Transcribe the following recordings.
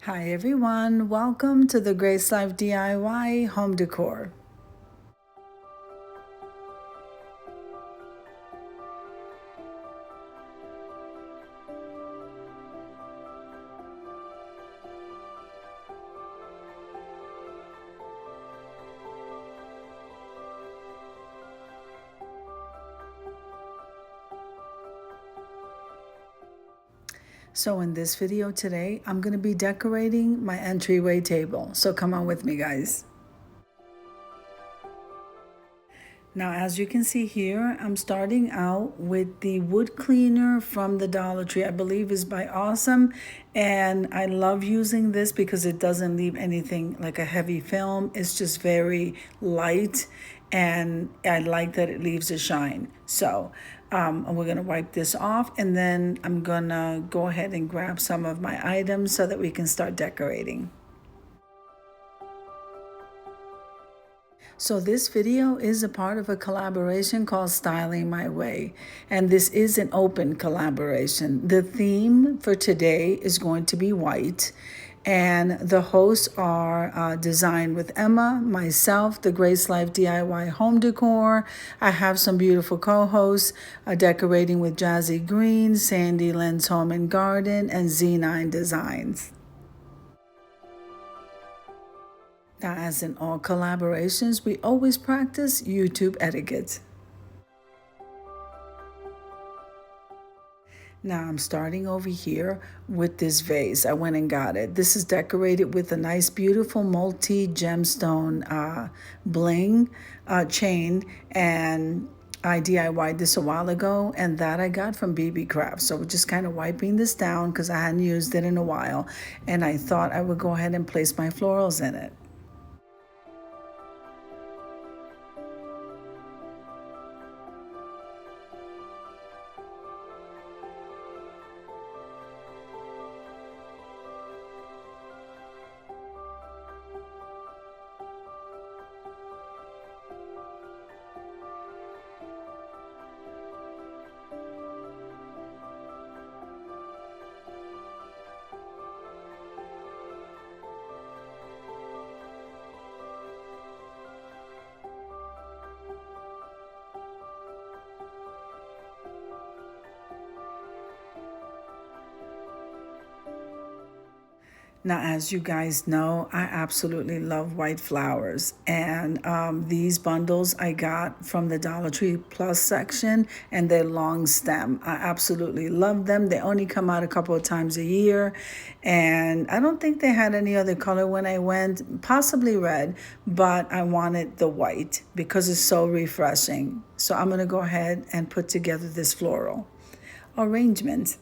Hi everyone, welcome to the Grace Life DIY home decor. So in this video today, I'm going to be decorating my entryway table. So come on with me, guys. Now, as you can see here, I'm starting out with the wood cleaner from the Dollar Tree. I believe is by Awesome. And I love using this because it doesn't leave anything like a heavy film. It's just very light. And I like that it leaves a shine. So we're going to wipe this off. And then I'm going to go ahead and grab some of my items so that we can start decorating. So this video is a part of a collaboration called Styling My Way, and this is an open collaboration. The theme for today is going to be white, and the hosts are Design with Emma, myself, the Grace Life DIY Home Decor. I have some beautiful co-hosts, Decorating with Jazzy Green, Sandy Lynn's Home and Garden, and Z9 Designs. Now, as in all collaborations, we always practice YouTube etiquette. Now I'm starting over here with this vase. I went and got it. This is decorated with a nice, beautiful multi-gemstone bling chain, and I DIY'd this a while ago, and that I got from BB Craft. So we're just kind of wiping this down because I hadn't used it in a while, and I thought I would go ahead and place my florals in it. Now, as you guys know, I absolutely love white flowers. And these bundles I got from the Dollar Tree Plus section, and they're long stem. I absolutely love them. They only come out a couple of times a year. And I don't think they had any other color when I went, possibly red, but I wanted the white because it's so refreshing. So I'm going to go ahead and put together this floral arrangement.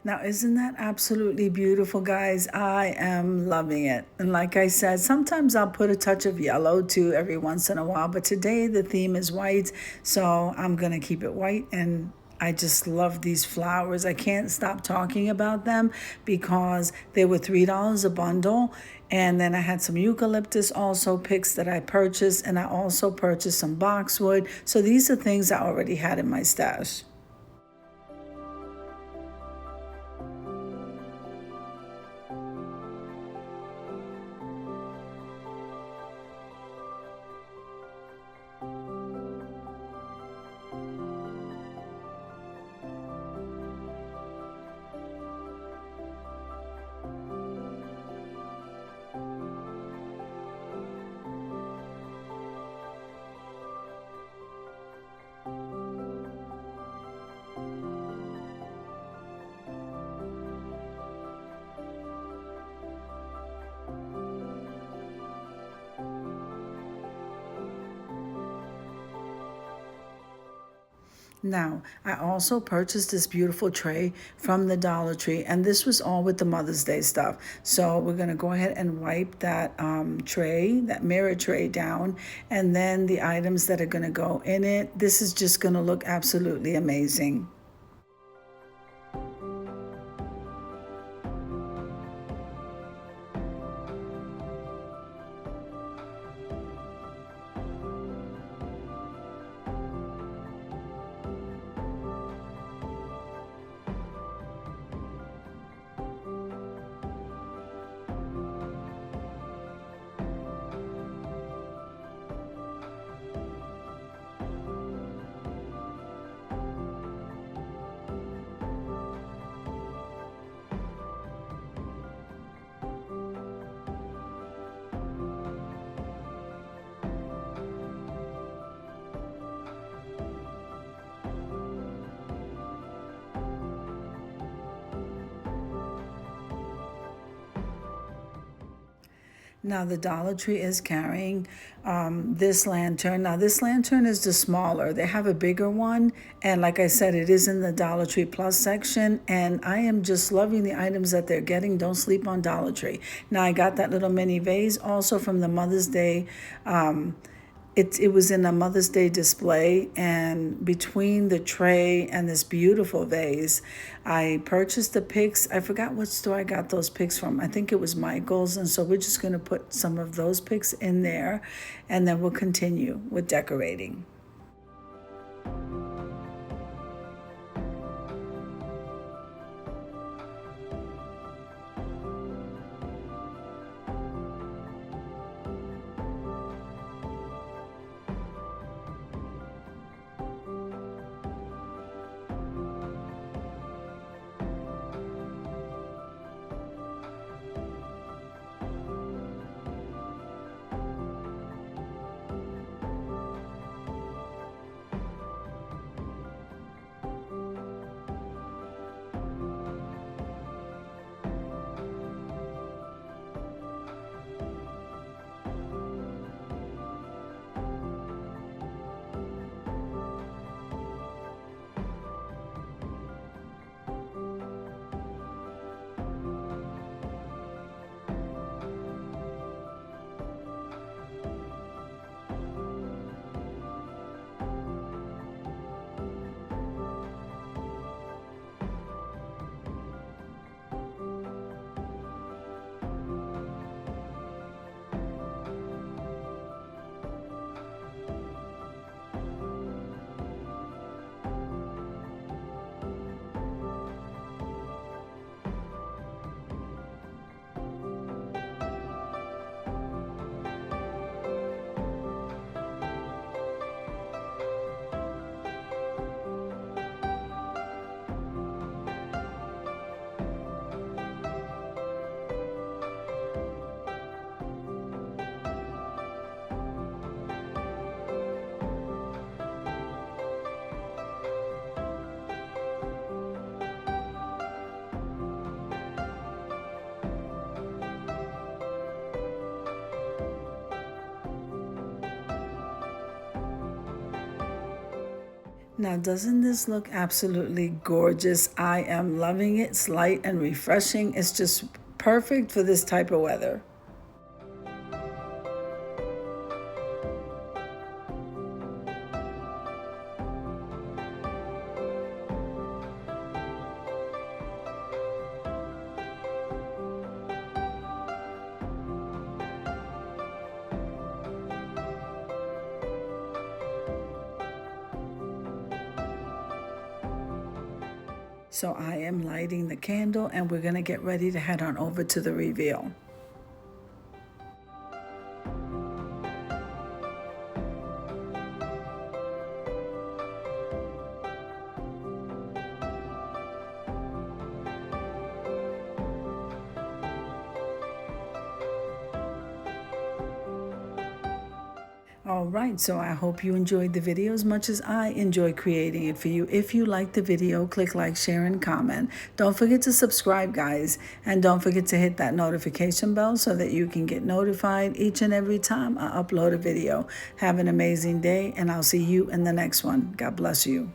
Now, isn't that absolutely beautiful, guys? I am loving it. And like I said, sometimes I'll put a touch of yellow too every once in a while, but today the theme is white, so I'm going to keep it white. And I just love these flowers. I can't stop talking about them because they were $3 a bundle. And then I had some eucalyptus also picks that I purchased, and I also purchased some boxwood. So these are things I already had in my stash. Now, I also purchased this beautiful tray from the Dollar Tree, and this was all with the Mother's Day stuff. So we're going to go ahead and wipe that tray, that mirror tray down, and then the items that are going to go in it. This is just going to look absolutely amazing. Now, the Dollar Tree is carrying this lantern. Now, this lantern is the smaller. They have a bigger one. And like I said, it is in the Dollar Tree Plus section. And I am just loving the items that they're getting. Don't sleep on Dollar Tree. Now, I got that little mini vase also from the Mother's Day. It was in a Mother's Day display, and between the tray and this beautiful vase, I purchased the picks. I forgot what store I got those picks from. I think it was Michael's, and so we're just going to put some of those picks in there, and then we'll continue with decorating. Now, doesn't this look absolutely gorgeous? I am loving it. It's light and refreshing. It's just perfect for this type of weather. So I am lighting the candle and we're gonna get ready to head on over to the reveal. All right, so I hope you enjoyed the video as much as I enjoy creating it for you. If you liked the video, click like, share, and comment. Don't forget to subscribe, guys. And don't forget to hit that notification bell so that you can get notified each and every time I upload a video. Have an amazing day, and I'll see you in the next one. God bless you.